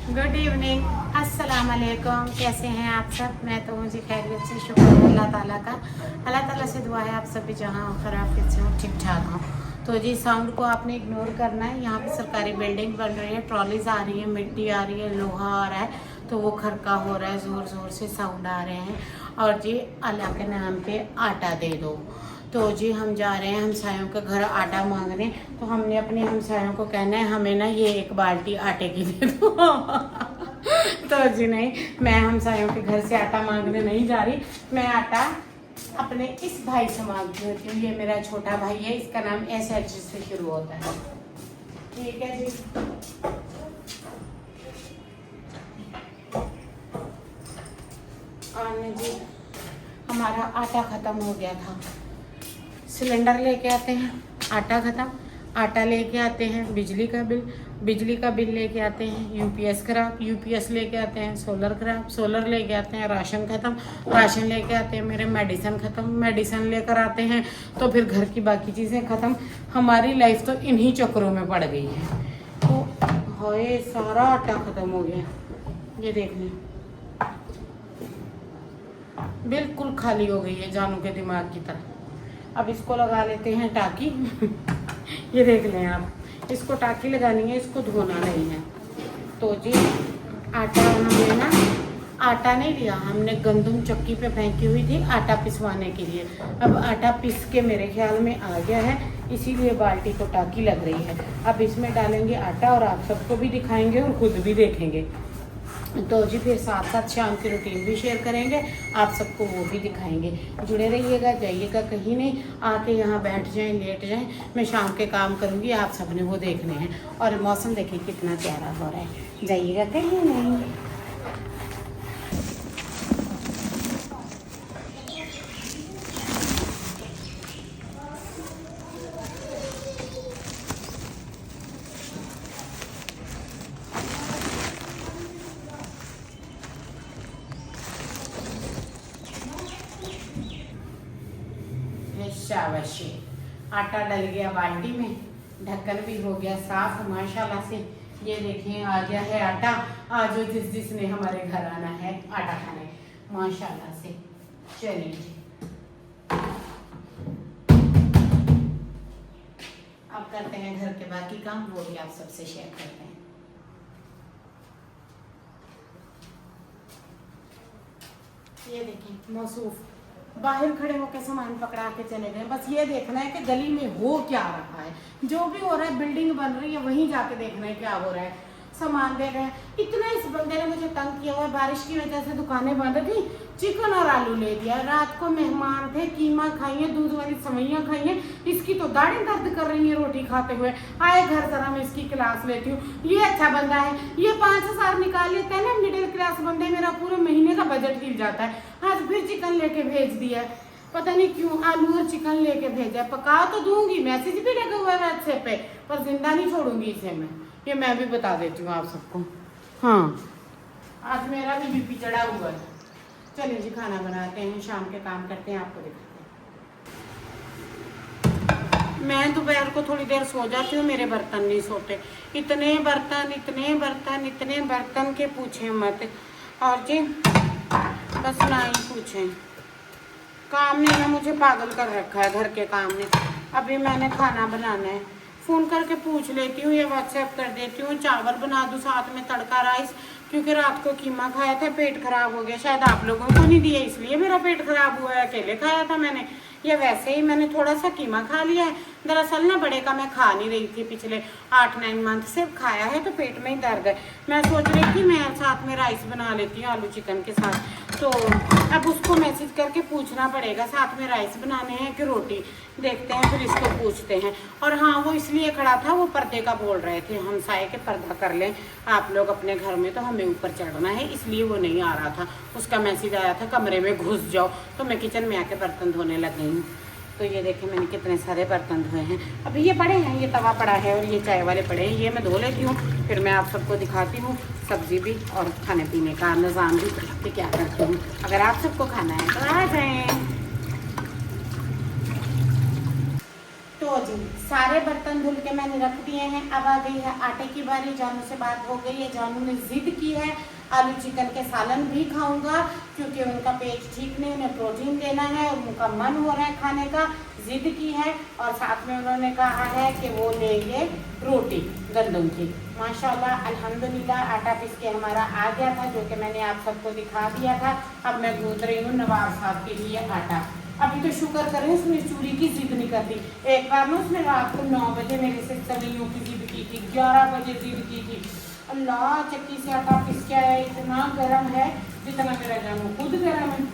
Good evening, अस्सलाम वालेकुम। कैसे हैं आप सब? मैं तो मुझे खैरियत से, शुक्र है अल्लाह ताला का। अल्लाह ताला से दुआ है आप सब भी जहाँ खराफियत से हो, ठीक ठाक हो। तो जी साउंड को आपने इग्नोर करना है। यहाँ पे सरकारी बिल्डिंग बन रही है, ट्रॉलीज आ रही है, मिट्टी आ रही है, लोहा आ रहा है, तो वो खरका हो रहा है, ज़ोर ज़ोर से साउंड आ रहे हैं। और जी अल्लाह के नाम पे आटा दे दो। तो जी हम जा रहे हैं हमसायों के घर आटा मांगने। तो हमने अपने हमसायों को कहना है हमें ना ये एक बाल्टी आटे की दे दो। तो जी नहीं, मैं हमसायों के घर से आटा मांगने नहीं जा रही। मैं आटा अपने इस भाई से मांगती होती हूँ। ये मेरा छोटा भाई है, इसका नाम SH से शुरू होता है। ठीक है जी। और जी हमारा आटा ख़त्म हो गया था। सिलेंडर लेके आते हैं, आटा ख़त्म, आटा लेके आते हैं, बिजली का बिल लेके आते हैं, UPS खराब, UPS लेके आते हैं, सोलर खराब, सोलर लेके आते हैं, राशन ख़त्म, राशन लेके आते हैं, मेरे मेडिसिन ख़त्म, मेडिसिन लेकर आते हैं, तो फिर घर की बाकी चीज़ें ख़त्म। हमारी लाइफ तो इन्हीं चक्करों में पड़ गई है। तो हाय सारा आटा ख़त्म हो गया। ये देख लें, बिल्कुल खाली हो गई है जानू के दिमाग की तरह। अब इसको लगा लेते हैं टाँकी। ये देख लें आप, इसको टाँकी लगानी है, इसको धोना नहीं है। तो जी आटा हमने ना, आटा नहीं लिया हमने, गंदम चक्की पे फेंकी हुई थी आटा पिसवाने के लिए। अब आटा पिस के मेरे ख्याल में आ गया है, इसीलिए बाल्टी को टाँकी लग रही है। अब इसमें डालेंगे आटा और आप सबको भी दिखाएंगे और खुद भी देखेंगे। तो जी फिर साथ साथ शाम की रूटीन भी शेयर करेंगे, आप सबको वो भी दिखाएंगे। जुड़े रहिएगा, जाइएगा कहीं नहीं, आके यहाँ बैठ जाएं, लेट जाएं। मैं शाम के काम करूँगी, आप सबने वो देखने हैं। और मौसम देखिए कितना प्यारा हो रहा है, जाइएगा कहीं नहीं। शाबाशी, आटा डल गया बाल्टी में, ढक्कन भी हो गया साफ माशाल्लाह से। ये देखें आ गया है आटा। आज जिसने हमारे घर आना है आटा खाने, माशाल्लाह से। चलिए जी अब करते हैं घर के बाकी काम, वो भी आप सबसे शेयर करते हैं। ये देखें मौसूफ बाहर खड़े होकर सामान पकड़ा के चले गए। बस ये देखना है कि गली में हो क्या रहा है, जो भी हो रहा है, बिल्डिंग बन रही है वहीं जाके देखना है क्या हो रहा है। सामान दे रहे हैं, इतना इस बंदे ने मुझे तंग किया हुआ। बारिश की वजह से दुकानें बंद थी, चिकन और आलू ले दिया। रात को मेहमान थे, कीमा खाइए, दूध वाली सवैयाँ खाइए। इसकी तो दाढ़ी दर्द कर रही है रोटी खाते हुए। आए घर जरा मैं इसकी क्लास लेती हूँ। ये अच्छा बंदा है, ये 5,000 निकाल लेता है ना, मिडिल क्लास बंदे, मेरा पूरे महीने का बजट हिल जाता है। आज फिर चिकन लेके भेज दिया है, पता नहीं क्यों आलू और चिकन लेके भेजा। पका तो दूंगी, मैसेज भी लगा हुआ है व्हाट्सएप पे, पर जिंदा नहीं छोड़ूंगी इसे मैं। ये मैं भी बता देती हूँ आप सबको। हाँ आज मेरा भी BP चढ़ा हुआ है। चलिए जी खाना बनाते हैं, शाम के काम करते हैं, आपको दिखाते हैं। मैं दोपहर को थोड़ी देर सो जाती हूँ, मेरे बर्तन नहीं सोते। इतने बर्तन इतने बर्तन इतने बर्तन के पूछे मत। और जी बस ना ही पूछें, काम ने ना मुझे पागल कर रखा है घर के काम ने। अभी मैंने खाना बनाना है, फ़ोन करके पूछ लेती हूँ या व्हाट्सएप कर देती हूँ, चावल बना दूँ साथ में तड़का राइस, क्योंकि रात को कीमा खाया था, पेट खराब हो गया। शायद आप लोगों को नहीं दिया इसलिए मेरा पेट खराब हुआ है, अकेले खाया था मैंने, या वैसे ही मैंने थोड़ा सा कीमा खा लिया है। दरअसल ना बड़े का मैं खा नहीं रही थी, पिछले 8-9 मंथ से खाया है तो पेट में ही दर्द है। मैं सोच रही थी मैं साथ में राइस बना लेती हूँ आलू चिकन के साथ। तो अब उसको मैसेज करके पूछना पड़ेगा साथ में राइस बनाने हैं कि रोटी, देखते हैं फिर इसको पूछते हैं। और हाँ वो इसलिए खड़ा था, वो पर्दे का बोल रहे थे, हम साए के पर्दा कर लें आप लोग अपने घर में, तो हमें ऊपर चढ़ना है, इसलिए वो नहीं आ रहा था। उसका मैसेज आया था कमरे में घुस जाओ, तो मैं किचन में आके बर्तन धोने लग गई हूँ। तो ये देखें मैंने कितने सारे बर्तन धोए हैं। अभी ये पड़े हैं, ये तवा पड़ा है और ये चाय वाले पड़े हैं, ये मैं धो लेती हूँ, फिर मैं आप सबको दिखाती हूँ सब्जी भी और खाने पीने का निज़ाम भी कि क्या करती हूँ। अगर आप सबको खाना है तो आ जाएं। तो तो जी सारे बर्तन धुल के मैंने रख दिए हैं। अब आ गई है आटे की बारी। जानू से बात हो गई है, जानू ने जिद की है आलू चिकन के सालन भी खाऊंगा, क्योंकि उनका पेट ठीक नहीं, उन्हें प्रोटीन देना है और उनका मन हो रहा है खाने का, जिद की है। और साथ में उन्होंने कहा है कि वो लेंगे रोटी गंदम की। माशाल्लाह अल्हम्दुलिल्लाह आटा पीस के हमारा आ गया था, जो कि मैंने आप सबको दिखा दिया था। अब मैं गूंथ रही हूँ नवाब साहब के लिए आटा। अभी तो शुक्र करें उसने चूरी की जिद नहीं करती। एक बार ना उसने रात को 9 बजे मेरे से तलियों की जिद की थी, 11 बजे जिद की थी। अल्लाह, चक्की से आटा पीस के आया, इतना गर्म है जितना मेरा जानू खुद गर्म है।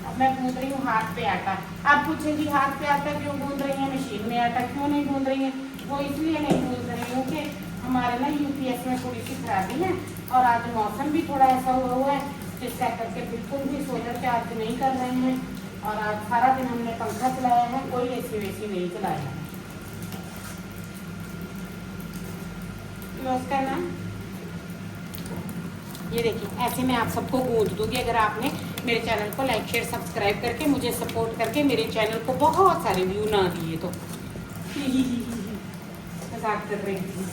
अब मैं गूंथ रही हूँ हाथ पे आटा। आप पूछेंगी हाथ पे आटा क्यों गूंथ रही है, मशीन में आटा क्यों नहीं गूंथ रही है? वो इसलिए नहीं गूंथ रही हूँ कि हमारे ना यूपीएस में थोड़ी सी खराबी है और आज मौसम भी थोड़ा ऐसा हुआ है जिसका करके बिल्कुल भी सोलर चार्ज नहीं कर रहे हैं। और आज सारा दिन हमने पंखा चलाया है, कोई एसी वेसी नहीं चलाया। ना ये देखिए ऐसे मैं आप सबको गूंथ दूंगी अगर आपने मेरे चैनल को लाइक शेयर सब्सक्राइब करके मुझे सपोर्ट करके मेरे चैनल को बहुत सारे व्यू ना दिए तो। मजाक कर रही थी।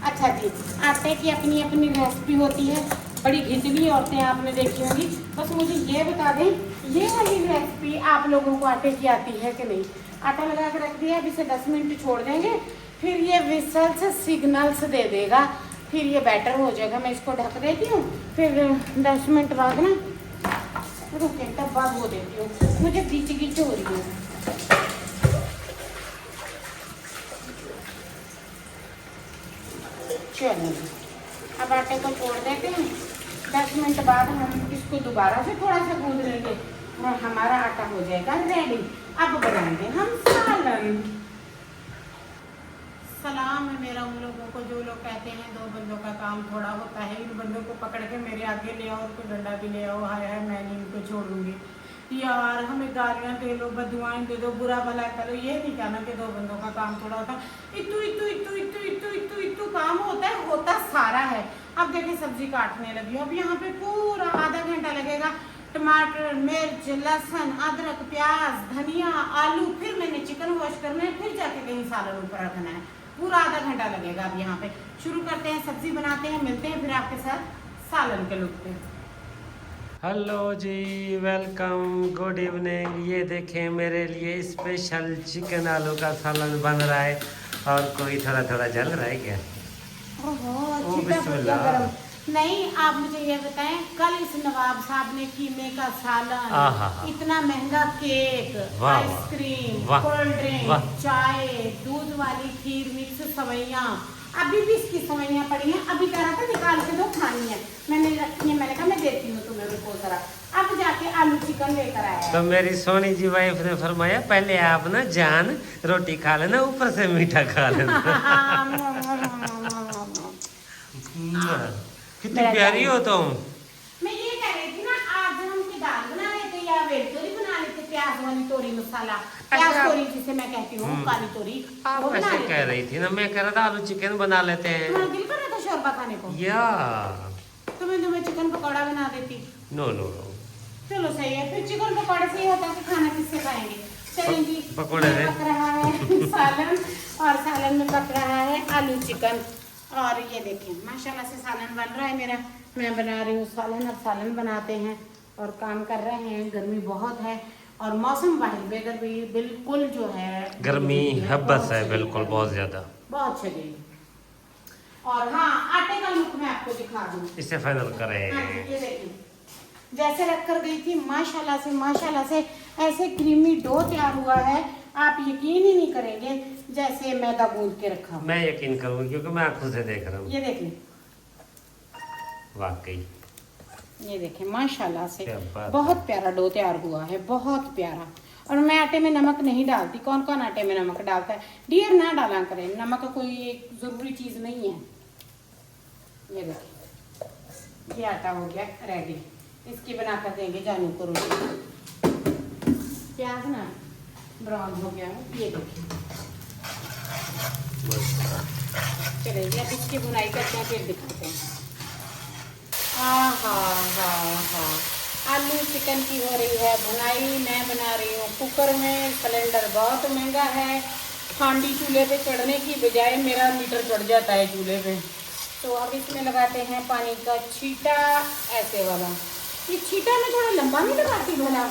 अच्छा जी, आटे की अपनी अपनी रेसिपी होती है। बड़ी घिचली औरतें आपने देखी होंगी। बस मुझे ये बता दें, ये वाली रेसिपी आप लोगों को आटे की आती है कि नहीं? आटा लगा के रख दिया, अब इसे 10 मिनट छोड़ देंगे, फिर ये विसल से सिग्नल्स दे देगा, फिर ये बैटर हो जाएगा। मैं इसको ढक देती हूँ, फिर 10 मिनट बाद ना रुके तब बाद हो देती हूँ। मुझे गीच हो रही है। चलो अब आटे को छोड़ देते हैं। 10 मिनट बाद हम इसको दोबारा से थोड़ा सा गूंथ लेंगे और हमारा आटा हो जाएगा रेडी। अब बनाएंगे हम सालन। सलाम है मेरा उन लोगों को जो लोग कहते हैं 2 बंदों का काम थोड़ा होता है। इन बंदों को पकड़ के मेरे आगे ले आओ और कोई डंडा भी ले आओ, हाय हाय मैं नहीं इनको छोड़ूंगी। यार हमें गालियाँ दे लो, बदुआएं दे दो, बुरा भला करो, ये नहीं कहना कि 2 बंदों का काम थोड़ा होता है। इतू इतू इतू इतू इतू इतू इतू काम होता है, होता सारा है। अब देखिए सब्जी काटने लगी, अब यहाँ पे पूरा आधा घंटा लगेगा। टमाटर, मिर्च, लहसुन, अदरक, प्याज, धनिया, आलू, फिर मैंने चिकन वॉश करना है, फिर जाके कहीं सालन ऊपर रखना है। पूरा आधा घंटा लगेगा। अब यहाँ पे शुरू करते हैं, सब्जी बनाते हैं, मिलते हैं फिर आपके साथ सालन के लुक पे। हेलो जी, वेलकम, गुड इवनिंग। ये देखें मेरे लिए स्पेशल चिकन आलू का सालन बन रहा है और कोई थोड़ा थोड़ा जल रहा है क्या? ओहो, बिस्मिल्लाह। नहीं, आप मुझे ये बताएं, कल इस नवाब साहब ने कीमे का सालन, इतना महंगा केक, आइसक्रीम, कोल्ड ड्रिंक, चाय, दूध वाली खीर, मिक्स सवैयां, अभी भी इसकी सवैयां पड़ी हैं। अभी कह रहा था निकाल के दो, खानी है, मैंने रखी है। मैंने कहा मैं देती हूँ तुम्हें, रुको जरा। अब जाके आलू चिकन लेकर आया। तो मेरी सोनी जी वाइफ ने फरमाया पहले आप ना जान रोटी खा लेना, ऊपर से मीठा खा लेना। कितनी प्यारी हो तुम। मैं ये कह रही थी ना, आज हम की दाल बना रहे थे या वेलतोरी बना रहे थे, प्याज वाली तोरी मसाला, प्याज तोरी जिसे मैं कहती हूँ, काली तोरी। आप ऐसे कह रही थी ना, मैं कह रहा था आलू चिकन बना लेते हैं। तुम्हारा दिल कर रहा था शोरबा खाने को? या तो मैं तुम्हें चिकन पकौड़ा बना देती। नो नो नो, चलो सही है, फिर चिकन पकौड़े से ही होता है, खाना किससे खाएंगे? चलें जी, पकौड़े पक रहा है सालन और सालन में पक रहा है आलू चिकन। और ये देखें माशाल्लाह से सालन बन रहा है मेरा। मैं बना रही हूँ सालन, और सालन बनाते हैं और काम कर रहे हैं। गर्मी बहुत है और मौसम बाहर बेगर भी बिल्कुल जो है गर्मी हब्बस है, बिल्कुल बहुत ज्यादा, बहुत शदीद। और हाँ, आटे का लुक मैं आपको दिखा दूँ, इसे फाइनल करें। ये देखिए जैसे रख कर गई थी, माशाल्लाह से ऐसे क्रीमी डो तैयार हुआ है, आप यकीन ही नहीं करेंगे जैसे मैदा गूंद के रखा। मैं यकीन करूंगी क्योंकि मैं आंखों से देख रहा हूँ। ये देखिए, वाकई ये देखें माशाल्लाह से बहुत प्यारा डो तैयार हुआ है, बहुत प्यारा। और मैं आटे में नमक नहीं डालती। कौन कौन आटे में नमक डालता है? डियर ना डाला करें, नमक कोई एक जरूरी चीज नहीं है। ये देखिए, ये आटा हो गया रेडी। इसकी बना कर देंगे जानू को रोटी। प्याज ना ब्राउन हो गया है, ये देखिए। चलिए अब इसकी बुनाई करते हैं, फिर दिखाते हैं। हाँ हाँ हाँ हाँ, आलू चिकन की हो रही है भुनाई। मैं बना रही हूँ कुकर में। सिलेंडर बहुत महंगा है। हांडी चूल्हे पे चढ़ने की बजाय मेरा मीटर चढ़ जाता है चूल्हे पे। तो अब इसमें लगाते हैं पानी का छींटा, ऐसे वाला। ये छींटा में थोड़ा लंबा नहीं लगाती भला।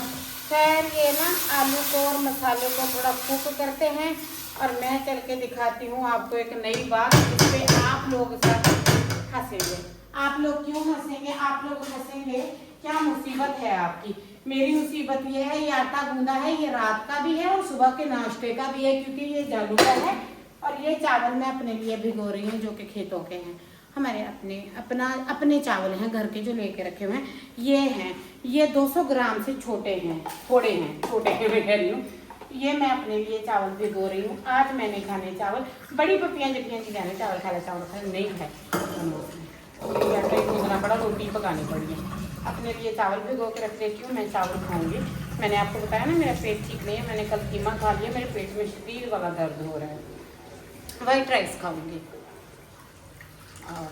खैर ये ना आलू को और मसालों को थोड़ा कुक करते हैं और मैं चल के दिखाती हूँ आपको एक नई बात, जिस पे आप लोग सब हंसेंगे। आप लोग क्यों हंसेंगे? आप लोग हंसेंगे, क्या मुसीबत है आपकी? मेरी मुसीबत ये है, ये आटा गूंदा है, ये रात का भी है और सुबह के नाश्ते का भी है, क्योंकि ये जालू का है। और ये चावल मैं अपने लिए भिगो रही हूँ, जो कि खेतों के हैं। हमारे अपने चावल हैं घर के, जो लेके रखे हुए हैं। ये हैं, ये 200 ग्राम से छोटे हैं, थोड़े हैं, छोटे हैं मैं कह रही हूँ। ये मैं अपने लिए चावल भिगो रही हूँ। आज मैंने खाने चावल, बड़ी पपियाँ जपियाँ जी खाने चावल खाए नहीं खाए, घूमना पड़ा, रोटी पकानी पड़ी है। अपने लिए चावल भिगो के रख देती हूँ, मैं चावल खाऊंगी। मैंने आपको बताया ना मेरा पेट ठीक नहीं है, मैंने कल कीमा खा लिया, मेरे पेट में शरीर वाला दर्द हो रहा है। वाइट राइस खाऊंगी और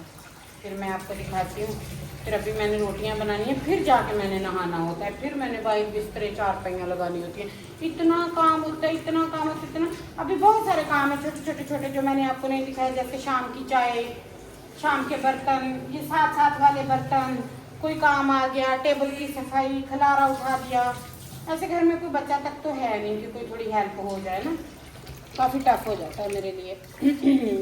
फिर मैं आपको दिखाती हूँ। फिर अभी मैंने रोटियां बनानी है, फिर जाके मैंने नहाना होता है, फिर मैंने बाइक बिस्तरे चारपाइयाँ लगानी होती है। इतना काम होता है, इतना काम होता है, इतना। अभी बहुत सारे काम है छोटे छोटे जो मैंने आपको नहीं दिखाया, जैसे शाम की चाय, शाम के बर्तन, ये साथ साथ वाले बर्तन, कोई काम आ गया, टेबल की सफाई, खलारा उठा दिया। ऐसे घर में कोई बच्चा तक तो है नहीं कि कोई थोड़ी हेल्प हो जाए ना, काफ़ी टफ हो जाता है मेरे लिए।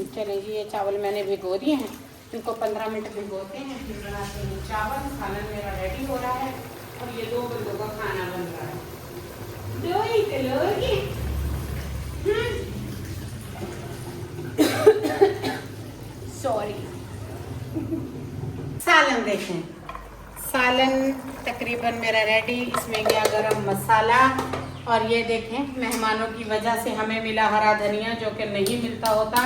चलिए जी, ये चावल मैंने भिगो दिए हैं, इनको 15 मिनट भिगोते हैं, फिर बनाते हैं चावल। खाना मेरा रेडी हो रहा है और ये 2 बंदों का खाना बन रहा है। 2 ही तो लोग हैं। सॉरी। सालन देखें, सालन तकरीबन मेरा रेडी। इसमें गया गरम मसाला और ये देखें, मेहमानों की वजह से हमें मिला हरा धनिया, जो कि नहीं मिलता होता।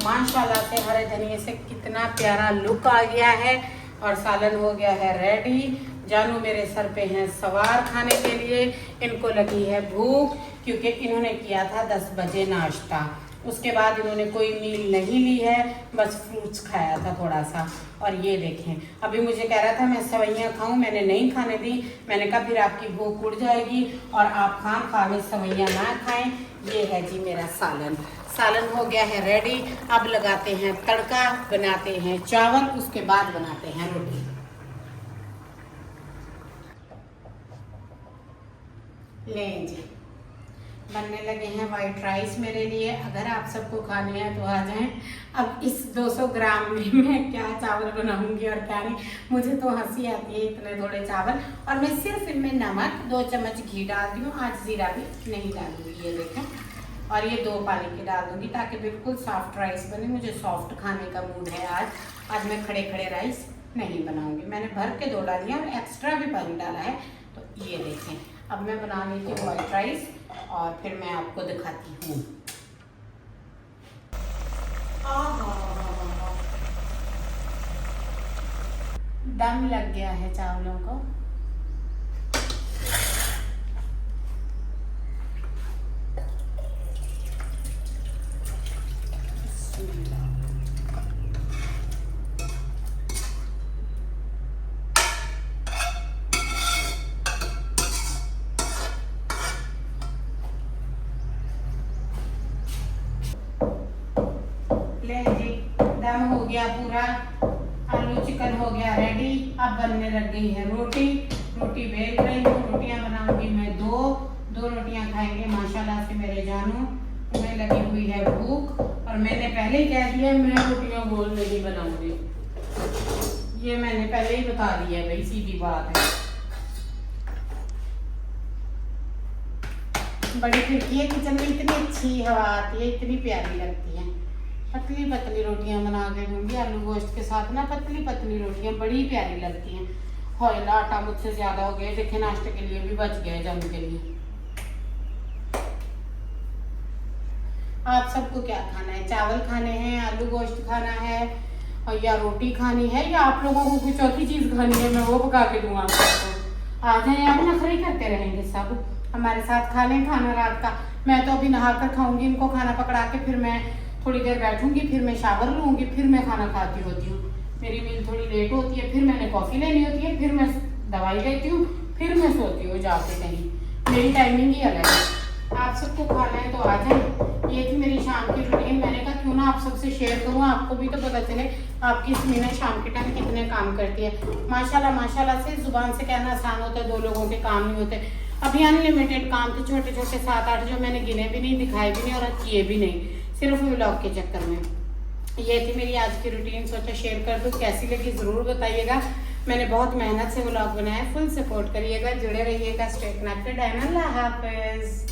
माशाल्लाह से हरे धनिए से कितना प्यारा लुक आ गया है और सालन हो गया है रेडी। जानू मेरे सर पे हैं सवार खाने के लिए। इनको लगी है भूख, क्योंकि इन्होंने किया था 10 बजे नाश्ता। उसके बाद इन्होंने कोई मील नहीं ली है, बस फ्रूट्स खाया था थोड़ा सा। और ये देखें, अभी मुझे कह रहा था मैं सेवइयाँ खाऊं, मैंने नहीं खाने दी। मैंने कहा फिर आपकी भूख उड़ जाएगी और आप खा में सेवइयाँ ना खाएं। ये है जी मेरा सालन। सालन हो गया है रेडी। अब लगाते हैं तड़का, बनाते हैं चावल, उसके बाद बनाते हैं रोटी। लें जी, बनने लगे हैं वाइट राइस मेरे लिए। अगर आप सबको खाने हैं तो आ जाएं। अब इस 200 ग्राम में मैं क्या चावल बनाऊंगी और क्या नहीं, मुझे तो हंसी आती है इतने थोड़े चावल। और मैं सिर्फ इनमें नमक, 2 चम्मच घी डालती हूँ, आज जीरा भी नहीं डालूंगी, ये देखें। और ये 2 पानी की डाल दूंगी ताकि बिल्कुल सॉफ्ट राइस बने। मुझे सॉफ्ट खाने का मूड है आज मैं खड़े खड़े राइस नहीं बनाऊंगी। मैंने भर के 2 डाली और एक्स्ट्रा भी पानी डाला है। तो ये देखें, अब मैं बना लेती हूँ वाइट राइस और फिर मैं आपको दिखाती हूँ। दम लग गया है चावलों को। ले जी, दम हो गया पूरा। आलू चिकन हो गया रेडी। अब बनने लग गई है रोटी। रोटी बेल रही हूँ, रोटियां बनाऊंगी मैं 2 रोटियां खाएंगे माशाल्लाह से मेरे जानू। तुम्हें लगी हुई है भूख और मैंने पहले ही कह दिया मैं रोटियां गोल नहीं बनाऊंगी। ये मैंने पहले ही बता दिया भाई, सीधी बात है। बड़ी खिड़की है किचन में, इतनी अच्छी हवा आती है, इतनी प्यारी लगती है। पतली पतली रोटियां बना के दूंगी आलू गोश्त के साथ ना, पतली पतली रोटियां बड़ी प्यारी लगती हैं। होइला आटा मुझसे ज्यादा हो गया, देखे नाश्ते के लिए भी बच गया जानू के लिए। आप सबको क्या खाना है? चावल खाने हैं, आलू गोश्त खाना है और या रोटी खानी है, या आप लोगों को कोई चौथी चीज खानी है मैं वो पका के दूंगा आप सबको। आ जाए, आप नखरे करते रहेंगे सब, हमारे साथ खा लें खाना रात का। मैं तो अभी नहा कर खाऊंगी, इनको खाना पकड़ा के फिर मैं थोड़ी देर बैठूंगी, फिर मैं शावर लूंगी, फिर मैं खाना खाती होती हूँ। मेरी मील थोड़ी लेट होती है, फिर मैंने कॉफी लेनी होती है, फिर मैं दवाई लेती हूँ, फिर मैं सोती हूँ जाके कहीं, मेरी टाइमिंग ही अलग है। आप सबको खाना है तो आ जाए। ये थी मेरी शाम की रूटीन। मैंने कहा क्यों ना आप सबसे शेयर करूँ, आपको भी तो पता चले आपकी स्मीना शाम के टाइम कितने काम करती है। माशाल्लाह माशाल्लाह से जुबान से कहना आसान होता है, 2 लोगों के काम नहीं होते। अभी अनलिमिटेड काम थे, छोटे छोटे 7-8 जो मैंने गिने भी नहीं, दिखाए भी नहीं और किए भी नहीं, सिर्फ व्लॉग के चक्कर में। ये थी मेरी आज की रूटीन, सोचा शेयर कर दूँ। कैसी लगी ज़रूर बताइएगा। मैंने बहुत मेहनत से व्लॉग बनाया, फुल सपोर्ट करिएगा, जुड़े रहिएगा, स्टे कनेक्टेड। अल्लाह हाफिज़।